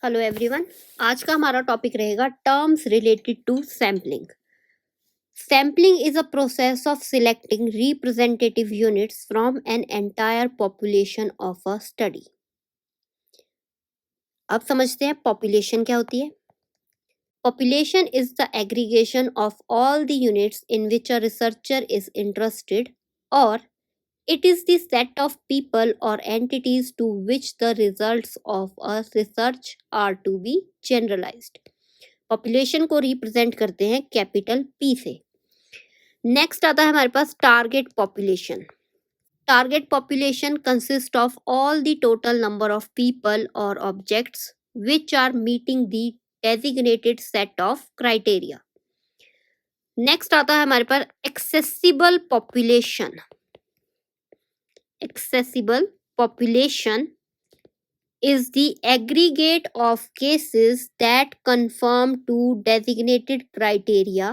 Hello everyone. आज का हमारा टॉपिक रहेगा terms related to sampling. Sampling is a process of selecting representative units from an entire population of a study. अब समझते हैं population क्या होती है। Population is the aggregation of all the units in which a researcher is interested, और it is the set of people or entities to which the results of a research are to be generalized. Population को represent करते हैं capital P से। Next आता है हमारे पास target population. Target population consist of all the total number of people और objects which are meeting the designated set of criteria. Next आता है हमारे पास accessible population. Accessible population is the aggregate of cases that conform to designated criteria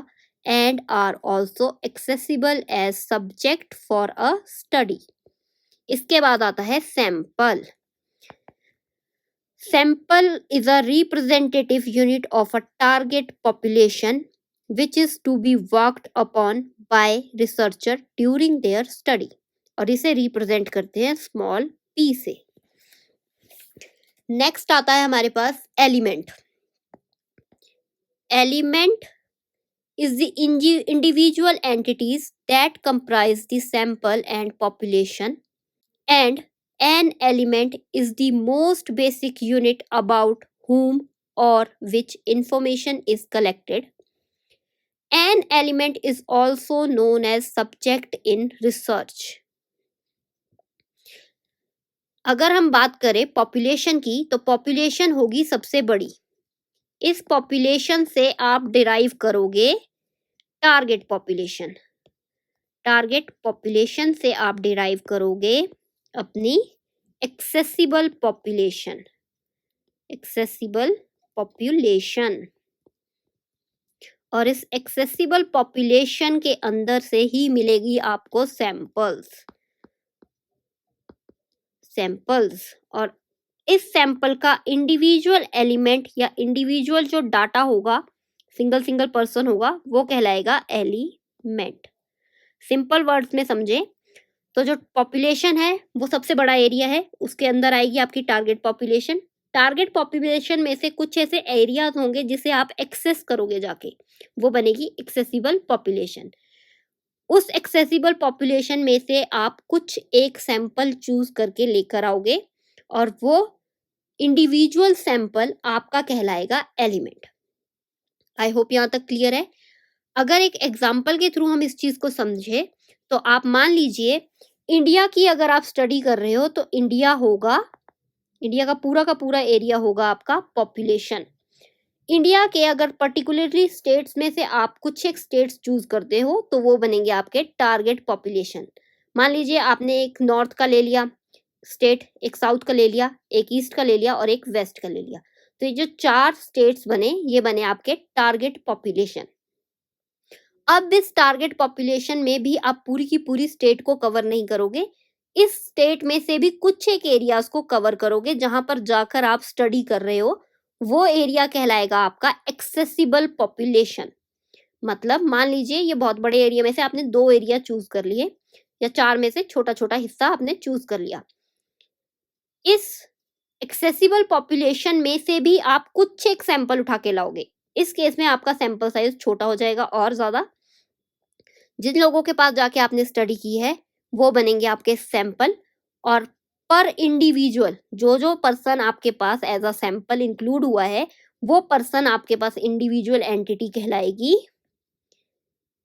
and are also accessible as subject for a study. इसके बाद आता है sample. Sample is a representative unit of a target population which is to be worked upon by researcher during their study. और इसे represent करते हैं small P से। Next आता है हमारे पास element. Element is the individual entities that comprise the sample and population, and an element is the most basic unit about whom or which information is collected. An element is also known as subject in research. अगर हम बात करें population की तो population होगी सबसे बड़ी। इस पॉपुलेशन से आप डिराइव करोगे टारगेट पॉपुलेशन। टारगेट पॉपुलेशन से आप डिराइव करोगे अपनी एक्सेसिबल पॉपुलेशन। एक्सेसिबल पॉपुलेशन, और इस एक्सेसिबल पॉपुलेशन के अंदर से ही मिलेगी आपको सैंपल्स। और इस सैंपल का इंडिविजुअल एलिमेंट या इंडिविजुअल जो डाटा होगा, सिंगल पर्सन होगा, वो कहलाएगा एलिमेंट। सिंपल वर्ड्स में समझे तो जो पॉपुलेशन है वो सबसे बड़ा एरिया है, उसके अंदर आएगी आपकी टारगेट पॉपुलेशन। टारगेट पॉपुलेशन में से कुछ ऐसे एरियाज होंगे जिसे आप एक्सेस करोगे जाके, वो बनेगी एक्सेसिबल पॉपुलेशन। उस एक्सेसिबल पॉपुलेशन में से आप कुछ एक सैंपल चूज करके लेकर आओगे और वो इंडिविजुअल सैंपल आपका कहलाएगा एलिमेंट। आई होप यहाँ तक क्लियर है। अगर एक एग्जाम्पल के थ्रू हम इस चीज को समझे तो आप मान लीजिए इंडिया की अगर आप स्टडी कर रहे हो तो इंडिया का पूरा एरिया होगा आपका पॉपुलेशन। इंडिया के अगर पर्टिकुलरली स्टेट्स में से आप कुछ एक स्टेट्स चूज करते हो तो वो बनेंगे आपके टारगेट पॉपुलेशन। मान लीजिए आपने एक नॉर्थ का ले लिया स्टेट, एक साउथ का ले लिया, एक ईस्ट का ले लिया और एक वेस्ट का ले लिया, तो ये जो 4 स्टेट्स बने ये बने आपके टारगेट पॉपुलेशन। अब इस टारगेट पॉपुलेशन में भी आप पूरी की पूरी स्टेट को कवर नहीं करोगे, इस स्टेट में से भी कुछ एक एरियाज को कवर करोगे जहां पर जाकर आप स्टडी कर रहे हो, वो एरिया कहलाएगा आपका एक्सेसिबल पॉपुलेशन। मतलब मान लीजिए ये बहुत बड़े एरिया में से आपने 2 एरिया चूज कर लिए या 4 में से छोटा छोटा हिस्सा आपने चूज कर लिया। इस एक्सेसिबल पॉपुलेशन में से भी आप कुछ एक सैंपल उठा के लाओगे, इस केस में आपका सैंपल साइज छोटा हो जाएगा और ज्यादा। जिन लोगों के पास जाके आपने स्टडी की है वो बनेंगे आपके सैंपल, और पर इंडिविजुअल जो पर्सन आपके पास एज अ सैंपल इंक्लूड हुआ है वो पर्सन आपके पास इंडिविजुअल एंटिटी कहलाएगी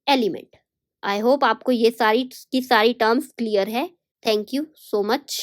एलिमेंट। आई होप आपको ये सारी की सारी टर्म्स क्लियर है। Thank you so much.